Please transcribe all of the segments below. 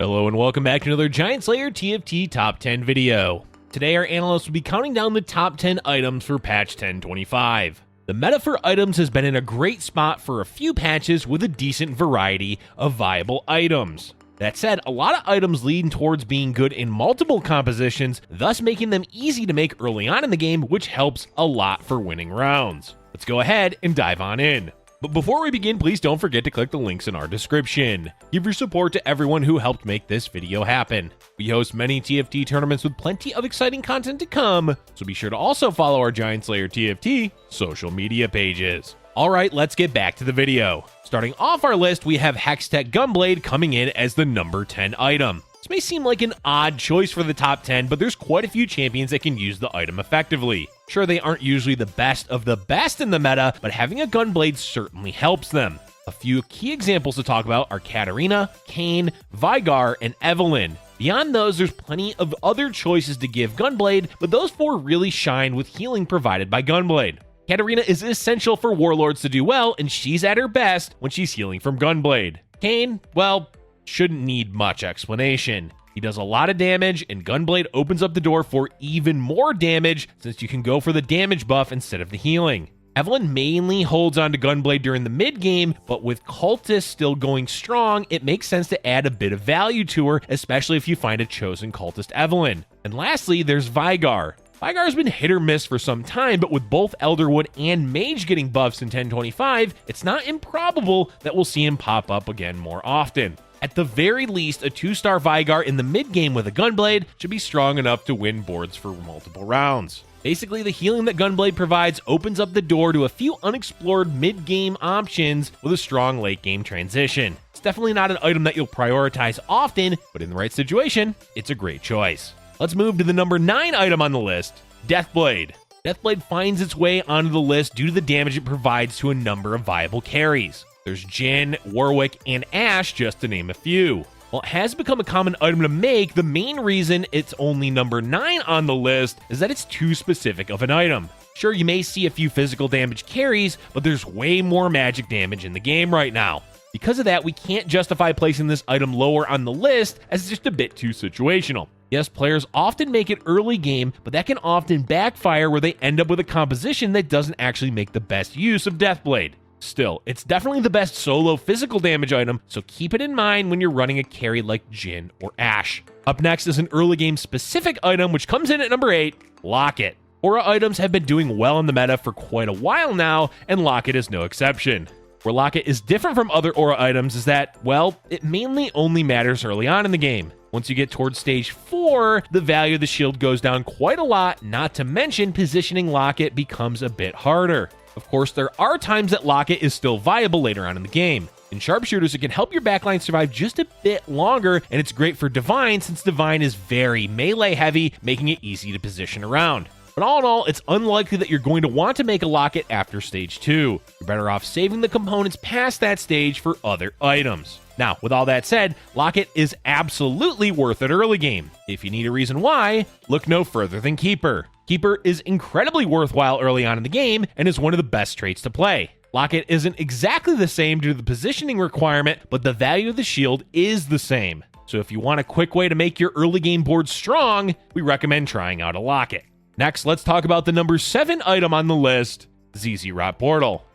Hello and welcome back to another Giant Slayer TFT Top 10 video. Today our analyst will be counting down the top 10 items for patch 10.25. The meta for items has been in a great spot for a few patches with a decent variety of viable items. That said, a lot of items lean towards being good in multiple compositions, thus making them easy to make early on in the game, which helps a lot for winning rounds. Let's go ahead and dive on in. But before we begin, please don't forget to click the links in our description. Give your support to everyone who helped make this video happen. We host many TFT tournaments with plenty of exciting content to come, so be sure to also follow our Giant Slayer TFT social media pages. Alright, let's get back to the video. Starting off our list, we have Hextech Gunblade coming in as the number 10 item. This may seem like an odd choice for the top 10, but there's quite a few champions that can use the item effectively. Sure, they aren't usually the best of the best in the meta, but having a Gunblade certainly helps them. A few key examples to talk about are Katarina, Kayn, Veigar, and Evelynn. Beyond those, there's plenty of other choices to give Gunblade, but those four really shine with healing provided by Gunblade. Katarina is essential for warlords to do well, and she's at her best when she's healing from Gunblade. Kayn, well, shouldn't need much explanation. He does a lot of damage, and Gunblade opens up the door for even more damage since you can go for the damage buff instead of the healing. Evelynn mainly holds on to Gunblade during the mid game, but with Cultist still going strong, it makes sense to add a bit of value to her, especially if you find a chosen Cultist Evelynn. And lastly, there's Veigar. Veigar's been hit or miss for some time, but with both Elderwood and Mage getting buffs in 10.25, it's not improbable that we'll see him pop up again more often. At the very least, a 2-star Veigar in the mid-game with a Gunblade should be strong enough to win boards for multiple rounds. Basically, the healing that Gunblade provides opens up the door to a few unexplored mid-game options with a strong late-game transition. It's definitely not an item that you'll prioritize often, but in the right situation, it's a great choice. Let's move to the number 9 item on the list, Deathblade. Deathblade finds its way onto the list due to the damage it provides to a number of viable carries. There's Jhin, Warwick, and Ashe, just to name a few. While it has become a common item to make, the main reason it's only number 9 on the list is that it's too specific of an item. Sure, you may see a few physical damage carries, but there's way more magic damage in the game right now. Because of that, we can't justify placing this item lower on the list as it's just a bit too situational. Yes, players often make it early game, but that can often backfire where they end up with a composition that doesn't actually make the best use of Deathblade. Still, it's definitely the best solo physical damage item, so keep it in mind when you're running a carry like Jhin or Ashe. Up next is an early game specific item which comes in at number 8, Locket. Aura items have been doing well in the meta for quite a while now, and Locket is no exception. Where Locket is different from other Aura items is that, well, it mainly only matters early on in the game. Once you get towards stage 4, the value of the shield goes down quite a lot, not to mention positioning Locket becomes a bit harder. Of course, there are times that Locket is still viable later on in the game. In sharpshooters, it can help your backline survive just a bit longer, and it's great for Divine since Divine is very melee heavy, making it easy to position around. But all in all, it's unlikely that you're going to want to make a Locket after stage 2. You're better off saving the components past that stage for other items. Now, with all that said, Locket is absolutely worth it early game. If you need a reason why, look no further than Keeper. Keeper is incredibly worthwhile early on in the game and is one of the best traits to play. Locket isn't exactly the same due to the positioning requirement, but the value of the shield is the same. So if you want a quick way to make your early game board strong, we recommend trying out a Locket. Next, let's talk about the number 7 item on the list, ZZ-Rot Portal.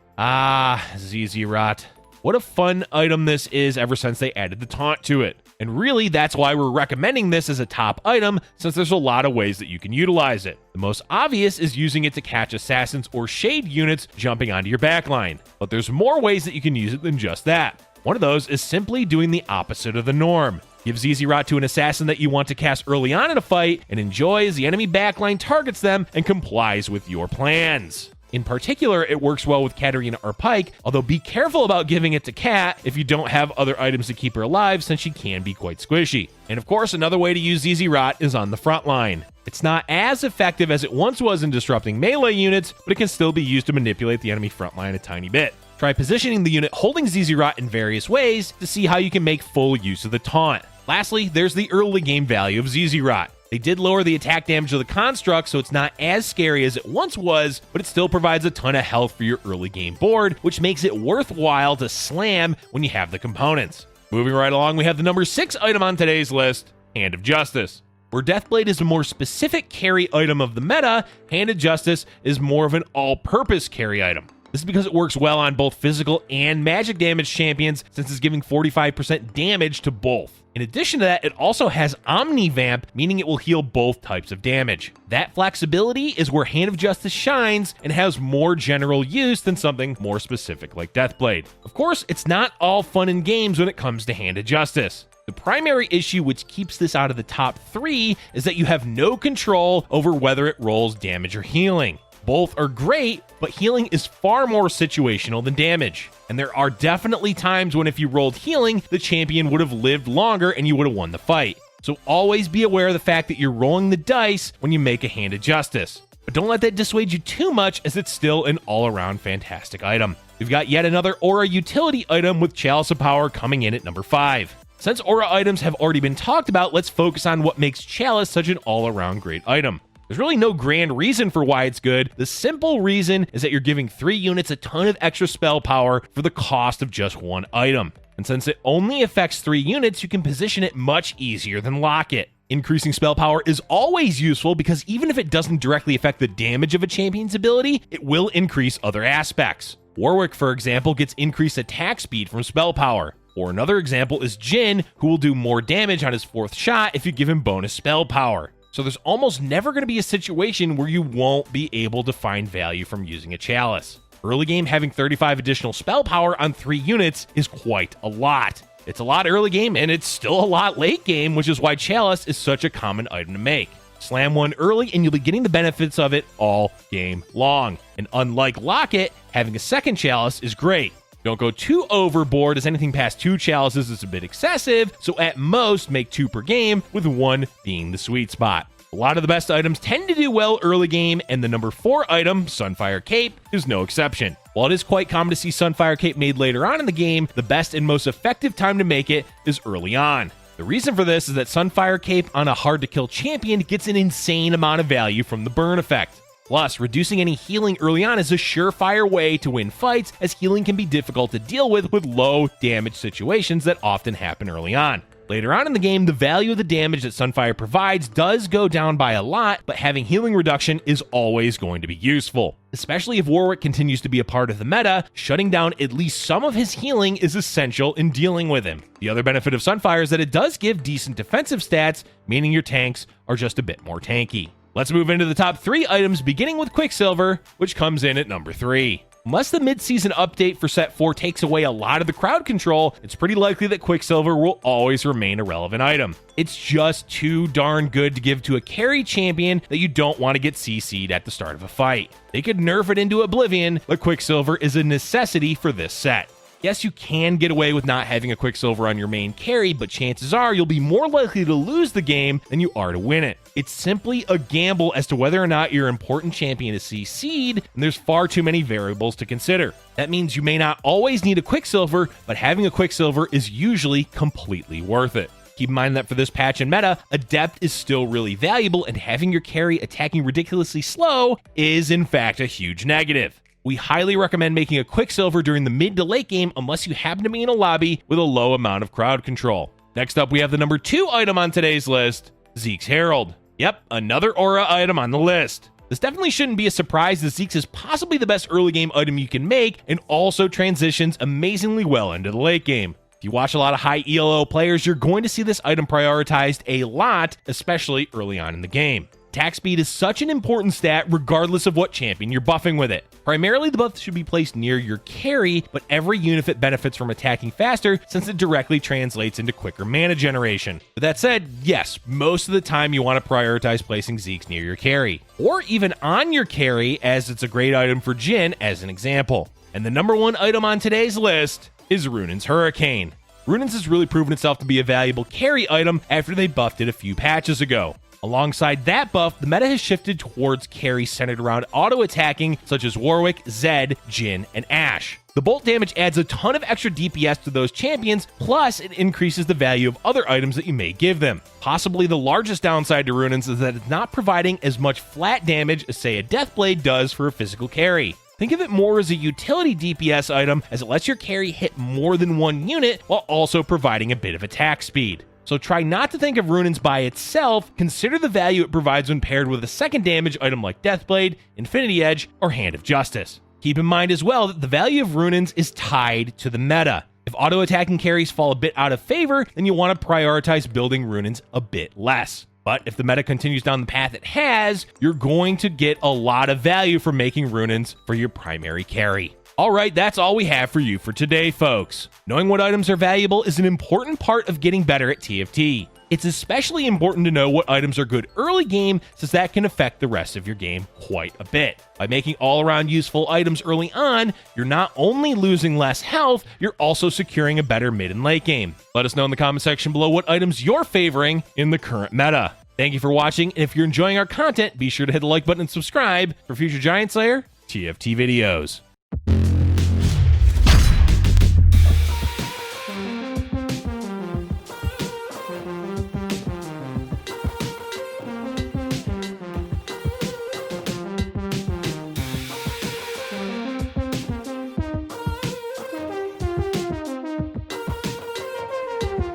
ZZ-Rot. What a fun item this is ever since they added the taunt to it. And really, that's why we're recommending this as a top item, since there's a lot of ways that you can utilize it. The most obvious is using it to catch assassins or shade units jumping onto your backline. But there's more ways that you can use it than just that. One of those is simply doing the opposite of the norm. Give ZZ-Rot to an assassin that you want to cast early on in a fight, and enjoy as the enemy backline targets them and complies with your plans. In particular, it works well with Katarina or Pyke, although be careful about giving it to Kat if you don't have other items to keep her alive since she can be quite squishy. And of course, another way to use ZZ-Rot is on the front line. It's not as effective as it once was in disrupting melee units, but it can still be used to manipulate the enemy front line a tiny bit. Try positioning the unit holding ZZ-Rot in various ways to see how you can make full use of the taunt. Lastly, there's the early game value of ZZ-Rot. They did lower the attack damage of the construct, so it's not as scary as it once was, but it still provides a ton of health for your early game board, which makes it worthwhile to slam when you have the components. Moving right along, we have the number 6 item on today's list, Hand of Justice. Where Deathblade is a more specific carry item of the meta, Hand of Justice is more of an all-purpose carry item. This is because it works well on both physical and magic damage champions, since it's giving 45% damage to both. In addition to that, it also has Omni-Vamp, meaning it will heal both types of damage. That flexibility is where Hand of Justice shines and has more general use than something more specific like Deathblade. Of course, it's not all fun and games when it comes to Hand of Justice. The primary issue which keeps this out of the top 3 is that you have no control over whether it rolls damage or healing. Both are great, but healing is far more situational than damage. And there are definitely times when if you rolled healing, the champion would have lived longer and you would have won the fight. So always be aware of the fact that you're rolling the dice when you make a Hand of Justice. But don't let that dissuade you too much, as it's still an all-around fantastic item. We've got yet another Aura utility item with Chalice of Power coming in at number 5. Since Aura items have already been talked about, let's focus on what makes Chalice such an all-around great item. There's really no grand reason for why it's good. The simple reason is that you're giving 3 units a ton of extra spell power for the cost of just 1 item. And since it only affects 3 units, you can position it much easier than lock it. Increasing spell power is always useful because even if it doesn't directly affect the damage of a champion's ability, it will increase other aspects. Warwick, for example, gets increased attack speed from spell power. Or another example is Jhin, who will do more damage on his 4th shot if you give him bonus spell power. So there's almost never going to be a situation where you won't be able to find value from using a Chalice. Early game, having 35 additional spell power on 3 units is quite a lot. It's a lot early game, and it's still a lot late game, which is why Chalice is such a common item to make. Slam one early, and you'll be getting the benefits of it all game long. And unlike Locket, having a second Chalice is great. Don't go too overboard, as anything past 2 chalices is a bit excessive, so at most make 2 per game, with 1 being the sweet spot. A lot of the best items tend to do well early game, and the number 4 item, Sunfire Cape, is no exception. While it is quite common to see Sunfire Cape made later on in the game, the best and most effective time to make it is early on. The reason for this is that Sunfire Cape on a hard-to-kill champion gets an insane amount of value from the burn effect. Plus, reducing any healing early on is a surefire way to win fights, as healing can be difficult to deal with low damage situations that often happen early on. Later on in the game, the value of the damage that Sunfire provides does go down by a lot, but having healing reduction is always going to be useful. Especially if Warwick continues to be a part of the meta, shutting down at least some of his healing is essential in dealing with him. The other benefit of Sunfire is that it does give decent defensive stats, meaning your tanks are just a bit more tanky. Let's move into the top 3 items, beginning with Quicksilver, which comes in at number 3. Unless the mid-season update for Set 4 takes away a lot of the crowd control, it's pretty likely that Quicksilver will always remain a relevant item. It's just too darn good to give to a carry champion that you don't want to get CC'd at the start of a fight. They could nerf it into oblivion, but Quicksilver is a necessity for this set. Yes, you can get away with not having a Quicksilver on your main carry, but chances are you'll be more likely to lose the game than you are to win it. It's simply a gamble as to whether or not your important champion is CC'd, and there's far too many variables to consider. That means you may not always need a Quicksilver, but having a Quicksilver is usually completely worth it. Keep in mind that for this patch and meta, Adept is still really valuable, and having your carry attacking ridiculously slow is in fact a huge negative. We highly recommend making a Quicksilver during the mid to late game unless you happen to be in a lobby with a low amount of crowd control. Next up, we have the number 2 item on today's list, Zeke's Herald. Yep, another Aura item on the list. This definitely shouldn't be a surprise, as Zeke's is possibly the best early game item you can make, and also transitions amazingly well into the late game. If you watch a lot of high ELO players, you're going to see this item prioritized a lot, especially early on in the game. Attack speed is such an important stat regardless of what champion you're buffing with it. Primarily, the buff should be placed near your carry, but every unit benefits from attacking faster since it directly translates into quicker mana generation. With that said, yes, most of the time you want to prioritize placing Zeke's near your carry, or even on your carry, as it's a great item for Jhin as an example. And the number 1 item on today's list is Runan's Hurricane. Runan's has really proven itself to be a valuable carry item after they buffed it a few patches ago. Alongside that buff, the meta has shifted towards carries centered around auto-attacking, such as Warwick, Zed, Jhin, and Ashe. The bolt damage adds a ton of extra DPS to those champions, plus it increases the value of other items that you may give them. Possibly the largest downside to Runan's is that it's not providing as much flat damage as, say, a Deathblade does for a physical carry. Think of it more as a utility DPS item, as it lets your carry hit more than one unit while also providing a bit of attack speed. So try not to think of Runins by itself, consider the value it provides when paired with a second damage item like Deathblade, Infinity Edge, or Hand of Justice. Keep in mind as well that the value of Runins is tied to the meta. If auto-attacking carries fall a bit out of favor, then you'll want to prioritize building Runins a bit less. But if the meta continues down the path it has, you're going to get a lot of value from making Runins for your primary carry. Alright, that's all we have for you for today, folks. Knowing what items are valuable is an important part of getting better at TFT. It's especially important to know what items are good early game, since that can affect the rest of your game quite a bit. By making all-around useful items early on, you're not only losing less health, you're also securing a better mid and late game. Let us know in the comment section below what items you're favoring in the current meta. Thank you for watching, and if you're enjoying our content, be sure to hit the like button and subscribe for future Giant Slayer TFT videos.